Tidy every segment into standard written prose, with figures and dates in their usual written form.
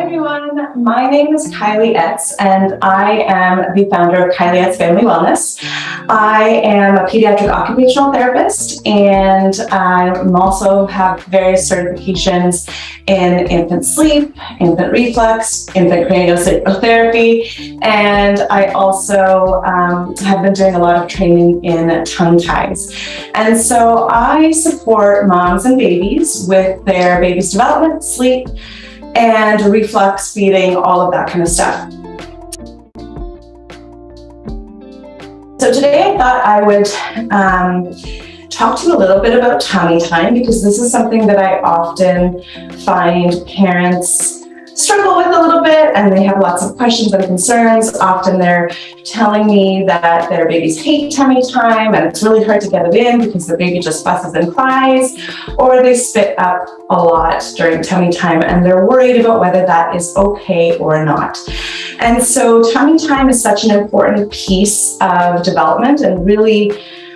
everyone, my name is Kaili and I am the founder of Kaili Family Wellness. I am a pediatric occupational therapist and I also have various certifications in infant sleep, infant reflux, infant craniosacral therapy, and I also have been doing a lot of training in tongue ties. And so I support moms and babies with their baby's development, sleep, and reflux, feeding, all of that kind of stuff. So today I thought I would talk to you a little bit about tummy time, because this is something that I often find parents struggle with a little bit, and they have lots of questions and concerns. Often they're telling me that their babies hate tummy time and it's really hard to get it in because the baby just fusses and cries, or they spit up a lot during tummy time and they're worried about whether that is okay or not. And so tummy time is such an important piece of development and really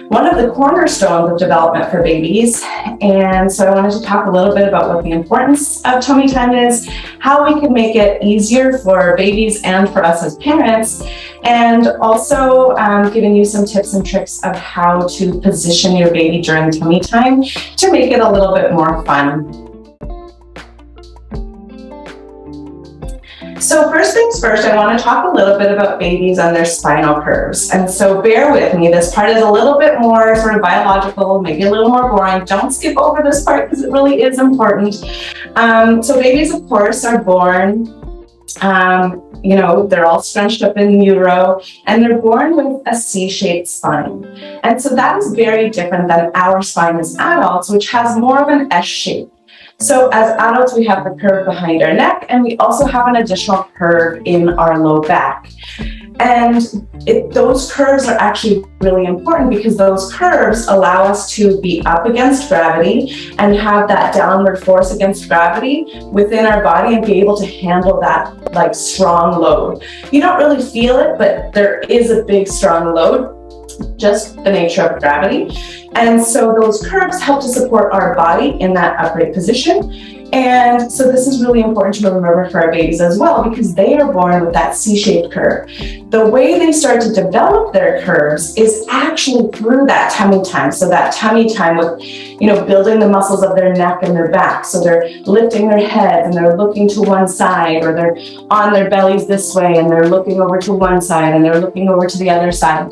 one of the cornerstones of development for babies. And so I wanted to talk a little bit about what the importance of tummy time is, how we can make it easier for babies and for us as parents, and also giving you some tips and tricks of how to position your baby during tummy time to make it a little bit more fun. So first things first, I want to talk a little bit about babies and their spinal curves. And so bear with me, this part is a little bit more sort of biological, maybe a little more boring. Don't skip over this part because it really is important. So babies, of course, are born, they're all scrunched up in utero, and they're born with a C-shaped spine. And so that is very different than our spine as adults, which has more of an S shape. So as adults, we have the curve behind our neck, and we also have an additional curve in our low back. And those curves are actually really important because those curves allow us to be up against gravity and have that downward force against gravity within our body and be able to handle that like strong load. You don't really feel it, but there is a big, strong load, just the nature of gravity. And so those curves help to support our body in that upright position. And so this is really important to remember for our babies as well, because they are born with that C-shaped curve. The way they start to develop their curves is actually through that tummy time. So that tummy time with, building the muscles of their neck and their back. So they're lifting their head and they're looking to one side, or they're on their bellies this way and they're looking over to one side and they're looking over to the other side.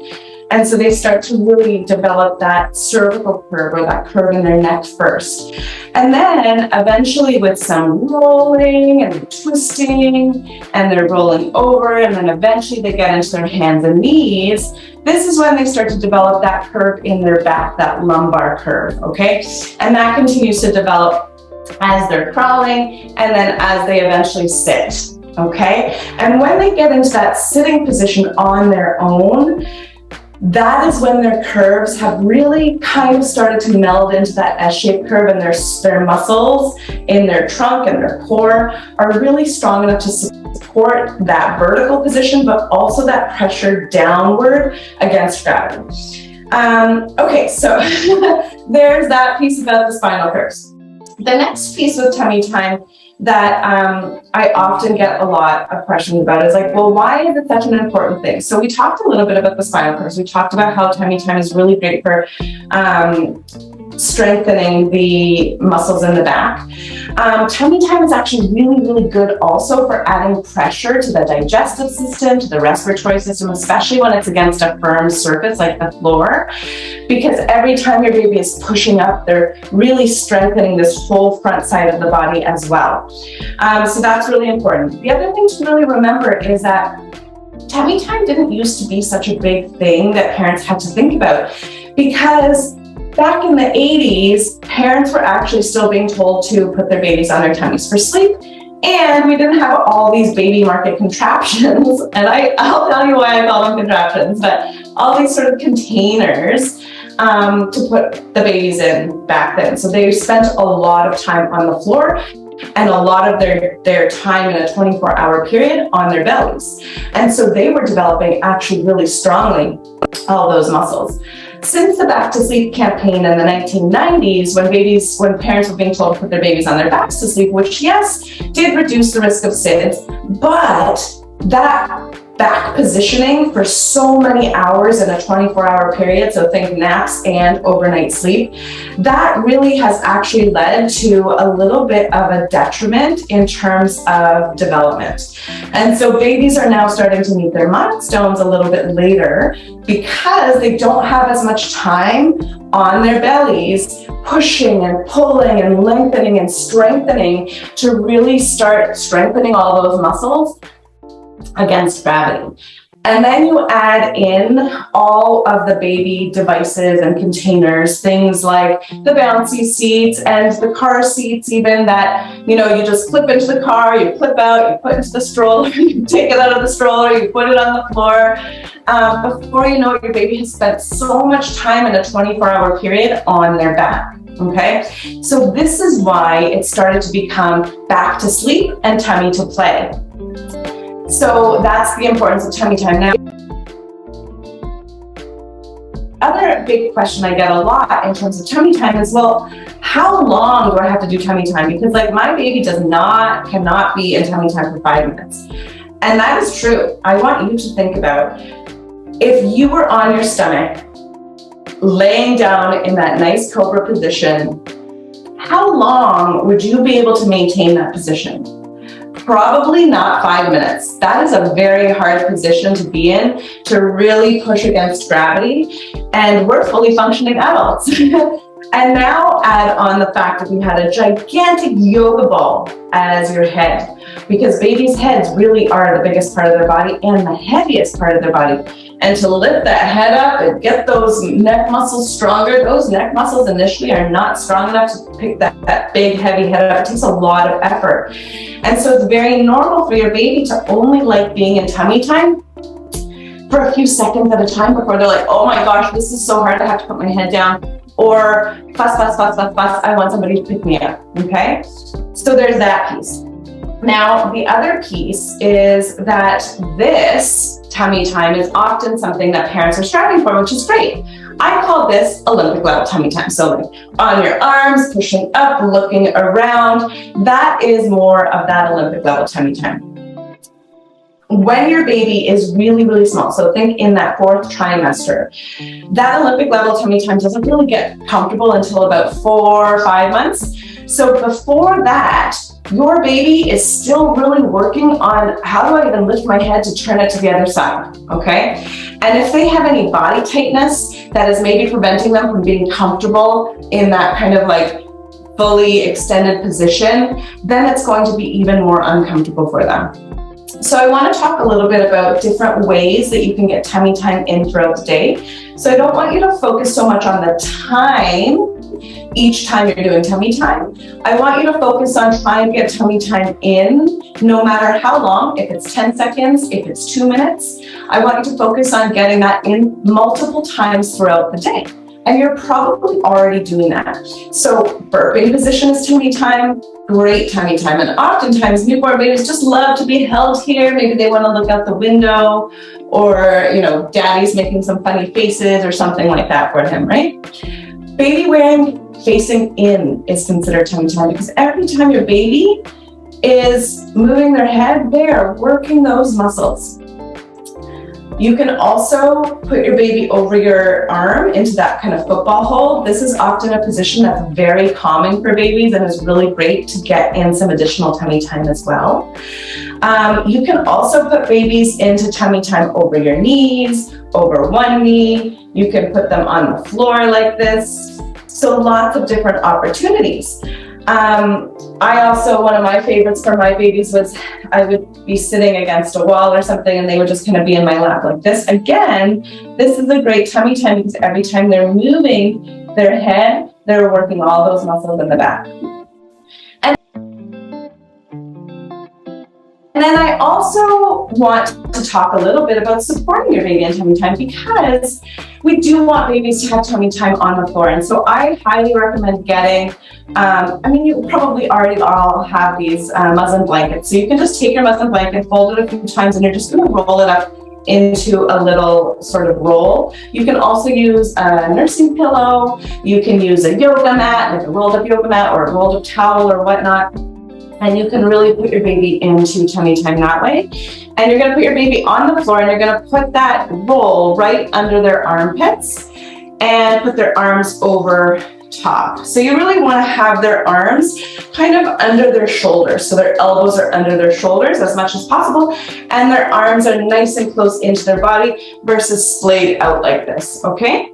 And so they start to really develop that cervical curve, or that curve in their neck first. And then eventually with some rolling and twisting, and they're rolling over, and then eventually they get into their hands and knees. This is when they start to develop that curve in their back, that lumbar curve, okay? And that continues to develop as they're crawling, and then as they eventually sit, okay? And when they get into that sitting position on their own, that is when their curves have really kind of started to meld into that S-shaped curve, and their muscles in their trunk and their core are really strong enough to support that vertical position, but also that pressure downward against gravity. Okay, so there's that piece about the spinal curves. The next piece with tummy time that I often get a lot of questions about is like, well, why is it such an important thing? So we talked a little bit about the spinal curves. We talked about how tummy time is really great for strengthening the muscles in the back. Tummy time is actually really, really good also for adding pressure to the digestive system, to the respiratory system, especially when it's against a firm surface like the floor, because every time your baby is pushing up, they're really strengthening this whole front side of the body as well. So that's really important. The other thing to really remember is that tummy time didn't used to be such a big thing that parents had to think about, because back in the 80s, parents were actually still being told to put their babies on their tummies for sleep. And we didn't have all these baby market contraptions. And I'll tell you why I call them contraptions, but all these sort of containers to put the babies in back then. So they spent a lot of time on the floor and a lot of their time in a 24-hour period on their bellies. And so they were developing actually really strongly all those muscles. Since the Back to Sleep campaign in the 1990s, when parents were being told to put their babies on their backs to sleep, which yes, did reduce the risk of SIDS, but that back positioning for so many hours in a 24-hour period, so think naps and overnight sleep, that really has actually led to a little bit of a detriment in terms of development. And so babies are now starting to meet their milestones a little bit later because they don't have as much time on their bellies pushing and pulling and lengthening and strengthening to really start strengthening all those muscles against gravity. And then you add in all of the baby devices and containers, things like the bouncy seats and the car seats even that, you just clip into the car, you clip out, you put into the stroller, you take it out of the stroller, you put it on the floor. Before you know it, your baby has spent so much time in a 24-hour period on their back. Okay, so this is why it started to become back to sleep and tummy to play. So that's the importance of tummy time. Now, other big question I get a lot in terms of tummy time is, well, how long do I have to do tummy time? Because like my baby cannot be in tummy time for 5 minutes. And that is true. I want you to think about if you were on your stomach, laying down in that nice cobra position, how long would you be able to maintain that position? Probably not 5 minutes. That is a very hard position to be in, to really push against gravity. And we're fully functioning adults. And now add on the fact that you had a gigantic yoga ball as your head, because babies' heads really are the biggest part of their body and the heaviest part of their body. And to lift that head up and get those neck muscles stronger, those neck muscles initially are not strong enough to pick that big heavy head up. It takes a lot of effort. And so it's very normal for your baby to only like being in tummy time for a few seconds at a time before they're like, oh my gosh, this is so hard, I have to put my head down. Or fuss, I want somebody to pick me up, okay? So there's that piece. Now, the other piece is that this tummy time is often something that parents are striving for, which is great. I call this Olympic level tummy time. So like on your arms, pushing up, looking around, that is more of that Olympic level tummy time. When your baby is really, really small, so think in that 4th trimester, that Olympic level tummy time doesn't really get comfortable until about 4 or 5 months. So before that, your baby is still really working on how do I even lift my head to turn it to the other side, okay? And if they have any body tightness that is maybe preventing them from being comfortable in that kind of like fully extended position, then it's going to be even more uncomfortable for them. So I want to talk a little bit about different ways that you can get tummy time in throughout the day. So I don't want you to focus so much on the time each time you're doing tummy time. I want you to focus on trying to get tummy time in no matter how long, if it's 10 seconds, if it's 2 minutes. I want you to focus on getting that in multiple times throughout the day. And you're probably already doing that. So burping position is tummy time, great tummy time. And oftentimes newborn babies just love to be held here. Maybe they want to look out the window or, daddy's making some funny faces or something like that for him, right? Baby wearing facing in is considered tummy time because every time your baby is moving their head, they are working those muscles. You can also put your baby over your arm into that kind of football hold. This is often a position that's very common for babies and is really great to get in some additional tummy time as well. You can also put babies into tummy time over your knees, over one knee. You can put them on the floor like this. So lots of different opportunities. One of my favorites for my babies was I would be sitting against a wall or something and they would just kind of be in my lap like this. Again, this is a great tummy time because every time they're moving their head, they're working all those muscles in the back. And then I also want to talk a little bit about supporting your baby in tummy time because we do want babies to have tummy time on the floor. And so I highly recommend getting, you probably already all have these muslin blankets. So you can just take your muslin blanket, fold it a few times, and you're just going to roll it up into a little sort of roll. You can also use a nursing pillow. You can use a yoga mat, like a rolled up yoga mat or a rolled up towel or whatnot. And you can really put your baby into tummy time that way. And you're gonna put your baby on the floor and you're gonna put that roll right under their armpits and put their arms over top. So you really want to have their arms kind of under their shoulders. So their elbows are under their shoulders as much as possible. And their arms are nice and close into their body versus splayed out like this, okay?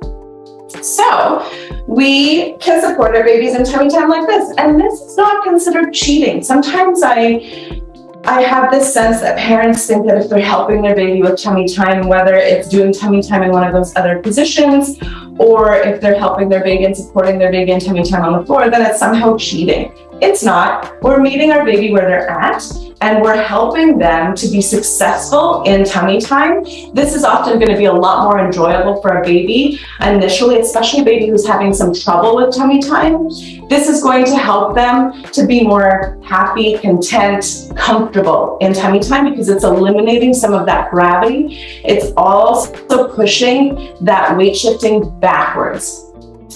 So we can support our babies in tummy time like this. And this is not considered cheating. Sometimes I have this sense that parents think that if they're helping their baby with tummy time, whether it's doing tummy time in one of those other positions, or if they're helping their baby and supporting their baby in tummy time on the floor, then it's somehow cheating. It's not. We're meeting our baby where they're at, and we're helping them to be successful in tummy time. This is often going to be a lot more enjoyable for a baby initially, especially a baby who's having some trouble with tummy time. This is going to help them to be more happy, content, comfortable in tummy time because it's eliminating some of that gravity. It's also pushing that weight shifting backwards.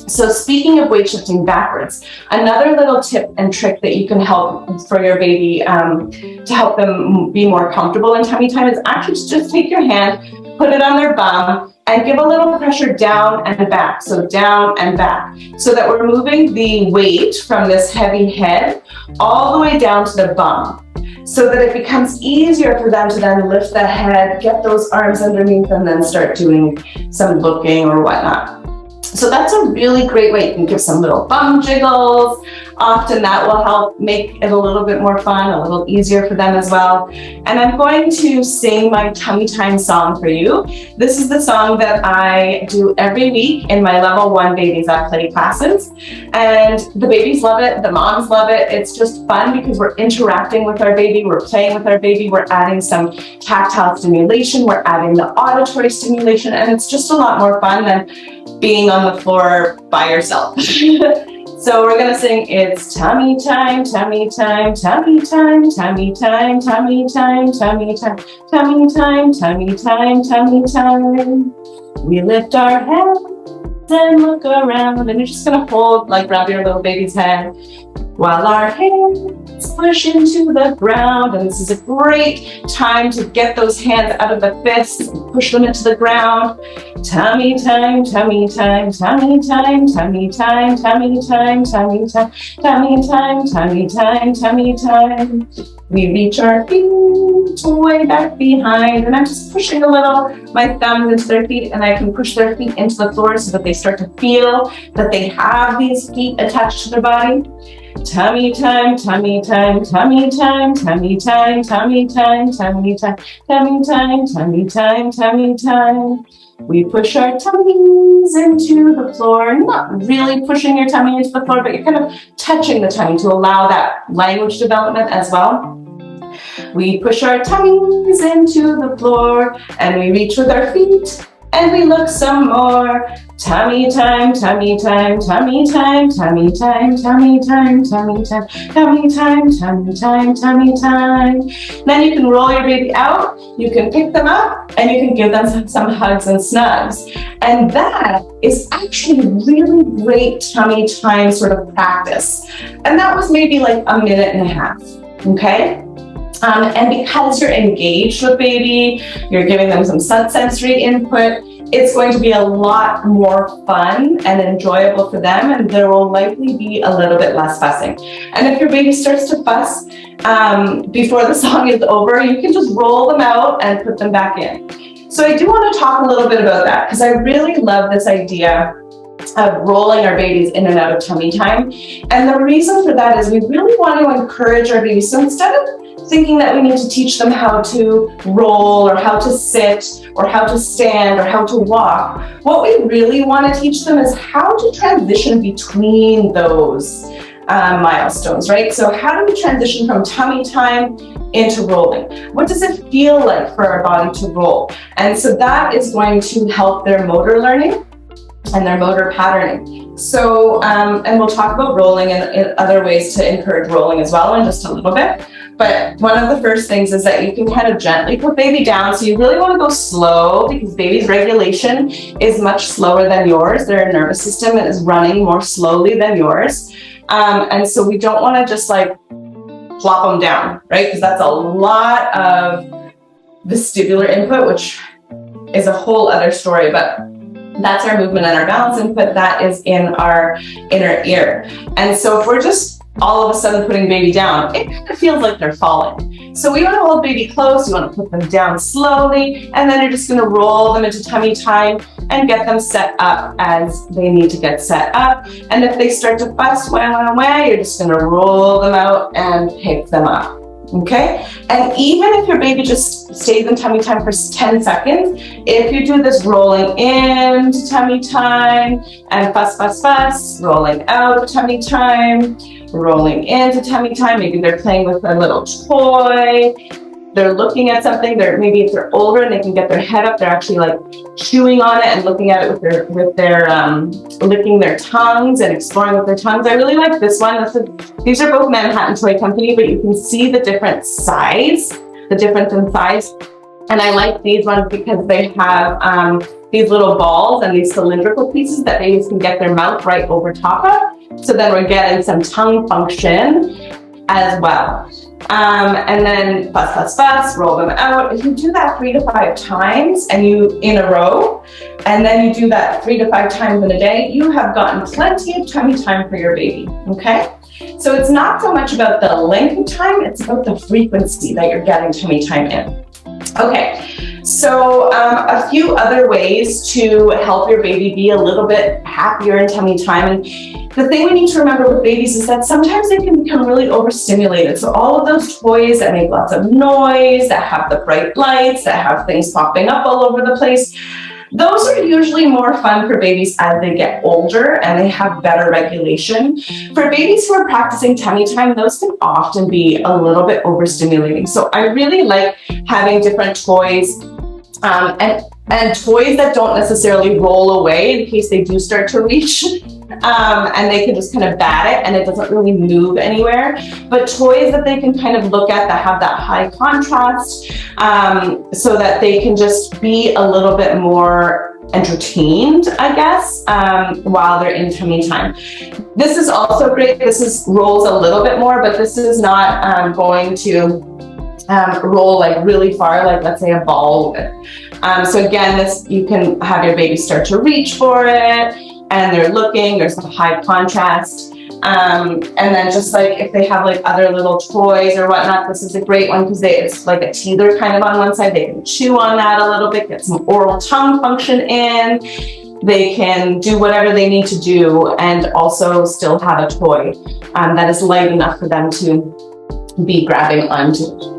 So speaking of weight shifting backwards, another little tip and trick that you can help for your baby to help them be more comfortable in tummy time is actually just take your hand, put it on their bum, and give a little pressure down and back. So down and back. So that we're moving the weight from this heavy head all the way down to the bum. So that it becomes easier for them to then lift the head, get those arms underneath, and then start doing some looking or whatnot. So that's a really great way. You can give some little bum jiggles. Often that will help make it a little bit more fun, a little easier for them as well. And I'm going to sing my tummy time song for you. This is the song that I do every week in my level 1 Babies at Play classes. And the babies love it, the moms love it. It's just fun because we're interacting with our baby, we're playing with our baby, we're adding some tactile stimulation, we're adding the auditory stimulation, and it's just a lot more fun than being on the floor by yourself. So we're gonna sing, it's tummy time, tummy time, tummy time, tummy time, tummy time, tummy time, tummy time, tummy time, tummy time. We lift our heads and look around, and you're just gonna hold, like grab your little baby's head while our hands push into the ground. And this is a great time to get those hands out of the fists and push them into the ground. Tummy time, tummy time, tummy time, tummy time, tummy time, tummy time, tummy time, tummy time, tummy time. We reach our feet way back behind, and I'm just pushing a little, my thumbs into their feet, and I can push their feet into the floor so that they start to feel that they have these feet attached to their body. Tummy time, tummy time, tummy time, tummy time, tummy time, tummy time, tummy time, tummy time, tummy time. We push our tummies into the floor, not really pushing your tummy into the floor, but you're kind of touching the tummy to allow that language development as well. We push our tummies into the floor, and we reach with our feet, and we look some more. Tummy time, tummy time, tummy time, tummy time, tummy time, tummy time, tummy time, tummy time, tummy time. Then you can roll your baby out, you can pick them up, and you can give them some hugs and snugs. And that is actually really great tummy time sort of practice. And that was maybe like a minute and a half, okay? And because you're engaged with baby, you're giving them some sensory input, it's going to be a lot more fun and enjoyable for them, and there will likely be a little bit less fussing. And if your baby starts to fuss before the song is over, you can just roll them out and put them back in. So I do want to talk a little bit about that because I really love this idea of rolling our babies in and out of tummy time. And the reason for that is we really want to encourage our babies. So instead of thinking that we need to teach them how to roll or how to sit or how to stand or how to walk, what we really want to teach them is how to transition between those milestones, right? So how do we transition from tummy time into rolling? What does it feel like for our body to roll? And so that is going to help their motor learning. and their motor patterning. So, and we'll talk about rolling and other ways to encourage rolling as well in just a little bit. But one of the first things is that you can kind of gently put baby down. So you really want to go slow because baby's regulation is much slower than yours. Their nervous system is running more slowly than yours. And so we don't want to just like plop them down, right? Because that's a lot of vestibular input, which is a whole other story, but that's our movement and our balance input. That is in our inner ear. And so if we're just all of a sudden putting baby down, it kind of feels like they're falling. So we want to hold baby close. You want to put them down slowly, and then you're just going to roll them into tummy time and get them set up as they need to get set up. And if they start to bust, you're just going to roll them out and pick them up. Okay, and even if your baby just stays in tummy time for 10 seconds, if you do this rolling into tummy time and fuss, fuss, fuss, rolling out tummy time, rolling into tummy time, maybe they're playing with a little toy, they're looking at something, maybe if they're older and they can get their head up, they're actually like chewing on it and looking at it with their licking their tongues and exploring with their tongues. I really like this one. These are both Manhattan Toy Company, but you can see the difference in size. And I like these ones because they have these little balls and these cylindrical pieces that babies can get their mouth right over top of. So then we're getting some tongue function as well. And then fuss, fuss, fuss, roll them out. If you do that 3 to 5 times and in a row, and then you do that 3 to 5 times in a day, you have gotten plenty of tummy time for your baby, okay? So it's not so much about the length of time, it's about the frequency that you're getting tummy time in. Okay, so a few other ways to help your baby be a little bit happier in tummy time. And the thing we need to remember with babies is that sometimes they can become really overstimulated. So all of those toys that make lots of noise, that have the bright lights, that have things popping up all over the place, those are usually more fun for babies as they get older and they have better regulation. For babies who are practicing tummy time, those can often be a little bit overstimulating. So I really like having different toys and toys that don't necessarily roll away in case they do start to reach. And they can just kind of bat it and it doesn't really move anywhere. But toys that they can kind of look at that have that high contrast so that they can just be a little bit more entertained, I guess, while they're in tummy time. This is also great. This rolls a little bit more, but this is not going to roll like really far, like let's say a ball would. So again, you can have your baby start to reach for it. And they're looking, there's a high contrast. And then just like if they have like other little toys or whatnot, this is a great one because it's like a teether kind of on one side. They can chew on that a little bit, get some oral tongue function in. They can do whatever they need to do and also still have a toy that is light enough for them to be grabbing onto.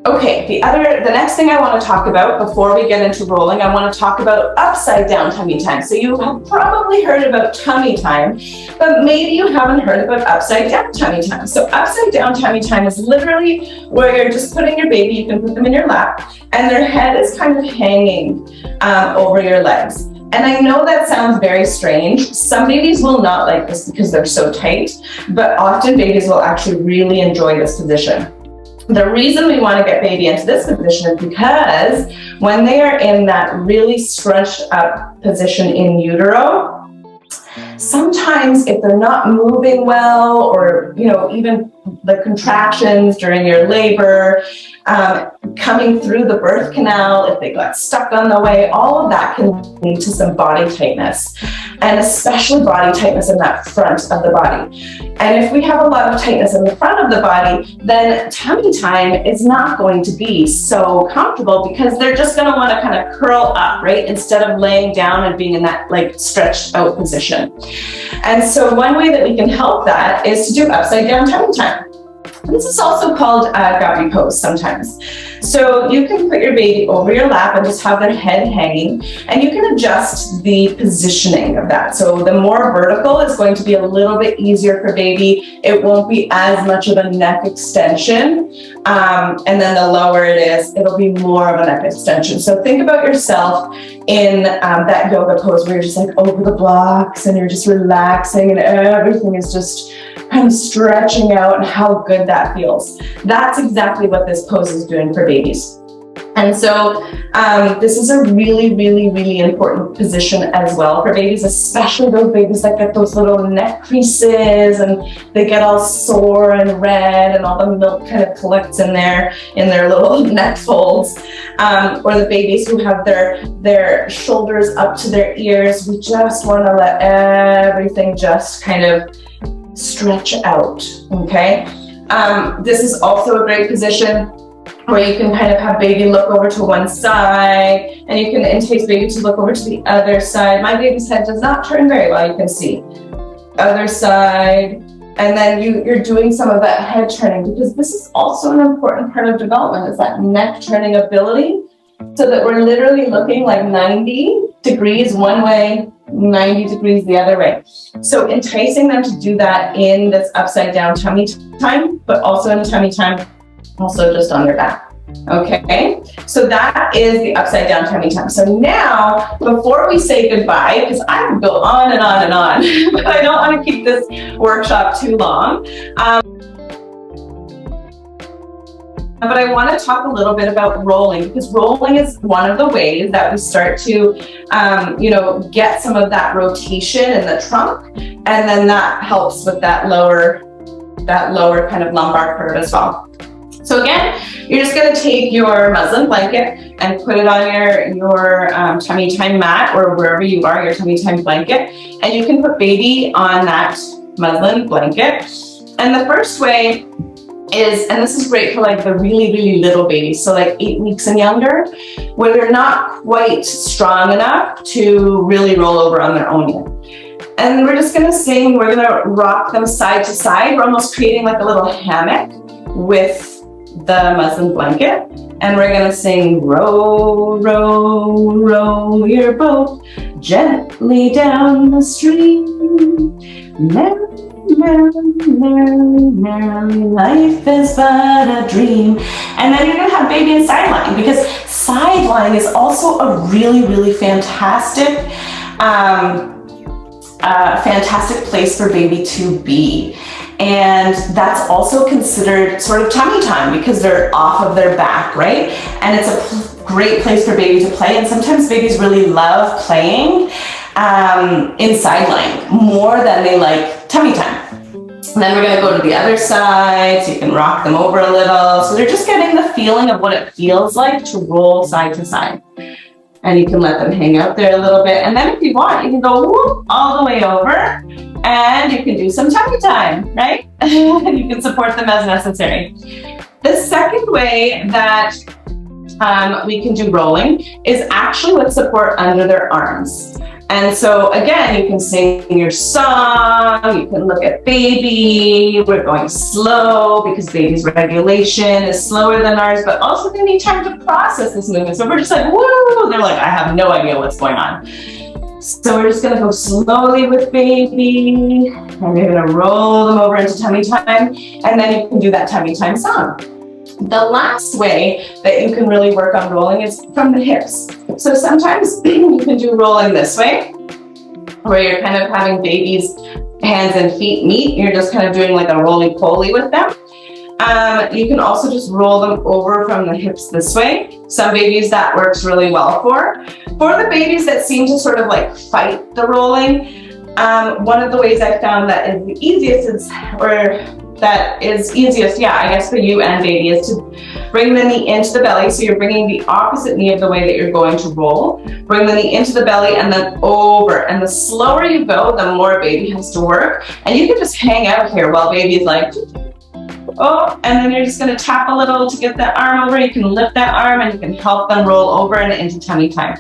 Okay, the next thing I want to talk about before we get into rolling, I want to talk about upside down tummy time. So you have probably heard about tummy time, but maybe you haven't heard about upside down tummy time. So upside down tummy time is literally where you're just putting your baby, you can put them in your lap, and their head is kind of hanging over your legs. And I know that sounds very strange. Some babies will not like this because they're so tight, but often babies will actually really enjoy this position. The reason we want to get baby into this position is because when they are in that really scrunched up position in utero, sometimes if they're not moving well or, even the contractions during your labor, coming through the birth canal, if they got stuck on the way, all of that can lead to some body tightness, and especially body tightness in that front of the body. And if we have a lot of tightness in the front of the body, then tummy time is not going to be so comfortable because they're just going to want to kind of curl up, right? Instead of laying down and being in that like stretched out position. And so one way that we can help that is to do upside down tummy time. This is also called gravity pose sometimes. So you can put your baby over your lap and just have their head hanging, and you can adjust the positioning of that. So the more vertical is going to be a little bit easier for baby. It won't be as much of a neck extension. And then the lower it is, it'll be more of a neck extension. So think about yourself in that yoga pose where you're just like over the blocks and you're just relaxing and everything is just kind of stretching out, and how good that feels. That's exactly what this pose is doing for babies. And so this is a really, really, really important position as well for babies, especially those babies that get those little neck creases and they get all sore and red and all the milk kind of collects in their little neck folds. Or the babies who have their shoulders up to their ears. We just want to let everything just kind of stretch out, okay? This is also a great position where you can kind of have baby look over to one side, and you can entice baby to look over to the other side. My baby's head does not turn very well, you can see. Other side, and then you're doing some of that head turning, because this is also an important part of development, is that neck turning ability, so that we're literally looking like 90 degrees one way, 90 degrees the other way. So enticing them to do that in this upside down tummy time, but also in tummy time, also just on their back. Okay, so that is the upside down tummy time. So now, before we say goodbye, because I could go on and on and on, but I don't want to keep this workshop too long. But I want to talk a little bit about rolling, because rolling is one of the ways that we start to, get some of that rotation in the trunk, and then that helps with that lower kind of lumbar curve as well. So again, you're just going to take your muslin blanket and put it on your tummy time mat, or wherever you are, your tummy time blanket, and you can put baby on that muslin blanket. And the first way is, and this is great for like the really, really little babies, so like 8 weeks and younger, where they're not quite strong enough to really roll over on their own yet. And we're just gonna sing, we're gonna rock them side to side. We're almost creating like a little hammock with the muslin blanket. And we're gonna sing, row, row, row your boat gently down the stream. Merry, merry, merry, life is but a dream. And then you're gonna have baby in sideline, because sideline is also a really, really fantastic place for baby to be. And that's also considered sort of tummy time, because they're off of their back, right? And it's a great place for baby to play. And sometimes babies really love playing in sideline more than they like tummy time. And then we're gonna go to the other side, so you can rock them over a little. So they're just getting the feeling of what it feels like to roll side to side. And you can let them hang out there a little bit. And then if you want, you can go whoop, all the way over, and you can do some tummy time, right? And you can support them as necessary. The second way that we can do rolling is actually with support under their arms. And so again, you can sing your song, you can look at baby, we're going slow because baby's regulation is slower than ours, but also they need time to process this movement. So we're just like, woo, they're like, I have no idea what's going on. So we're just gonna go slowly with baby, and you're gonna roll them over into tummy time, and then you can do that tummy time song. The last way that you can really work on rolling is from the hips. So sometimes you can do rolling this way, where you're kind of having baby's hands and feet meet. You're just kind of doing like a roly-poly with them. You can also just roll them over from the hips this way. Some babies that works really well for. For the babies that seem to sort of like fight the rolling, one of the ways I found that is the easiest I guess for you and baby, is to bring the knee into the belly. So you're bringing the opposite knee of the way that you're going to roll. Bring the knee into the belly and then over. And the slower you go, the more baby has to work. And you can just hang out here while baby's like, oh, and then you're just gonna tap a little to get that arm over. You can lift that arm and you can help them roll over and into tummy time.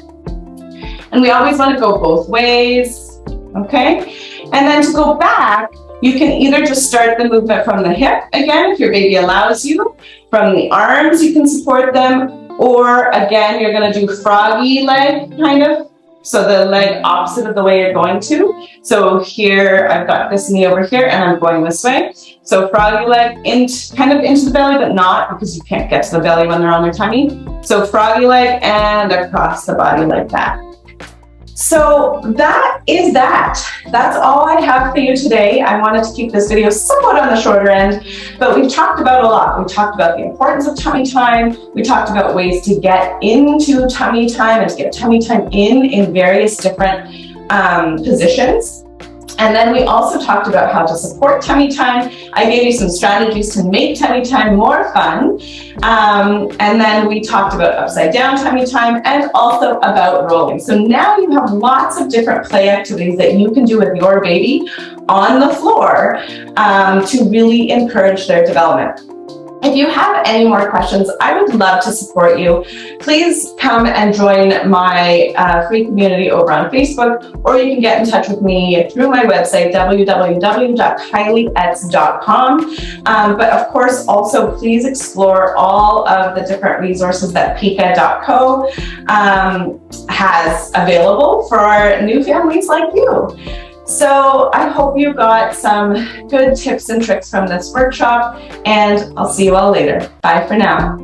And we always wanna go both ways, okay? And then to go back, You can either just start the movement from the hip, again, if your baby allows you. From the arms, you can support them. Or again, you're gonna do froggy leg, kind of. So the leg opposite of the way you're going to. So here, I've got this knee over here and I'm going this way. So froggy leg, kind of into the belly, but not, because you can't get to the belly when they're on their tummy. So froggy leg and across the body like that. So that is that. That's all I have for you today. I wanted to keep this video somewhat on the shorter end, but we've talked about a lot. We talked about the importance of tummy time. We talked about ways to get into tummy time and to get tummy time in various different positions. And then we also talked about how to support tummy time. I gave you some strategies to make tummy time more fun. And then we talked about upside down tummy time and also about rolling. So now you have lots of different play activities that you can do with your baby on the floor to really encourage their development. If you have any more questions, I would love to support you. Please come and join my free community over on Facebook, or you can get in touch with me through my website, www.kailiets.com. But of course, also please explore all of the different resources that pika.co has available for new families like you. So I hope you got some good tips and tricks from this workshop, and I'll see you all later. Bye for now.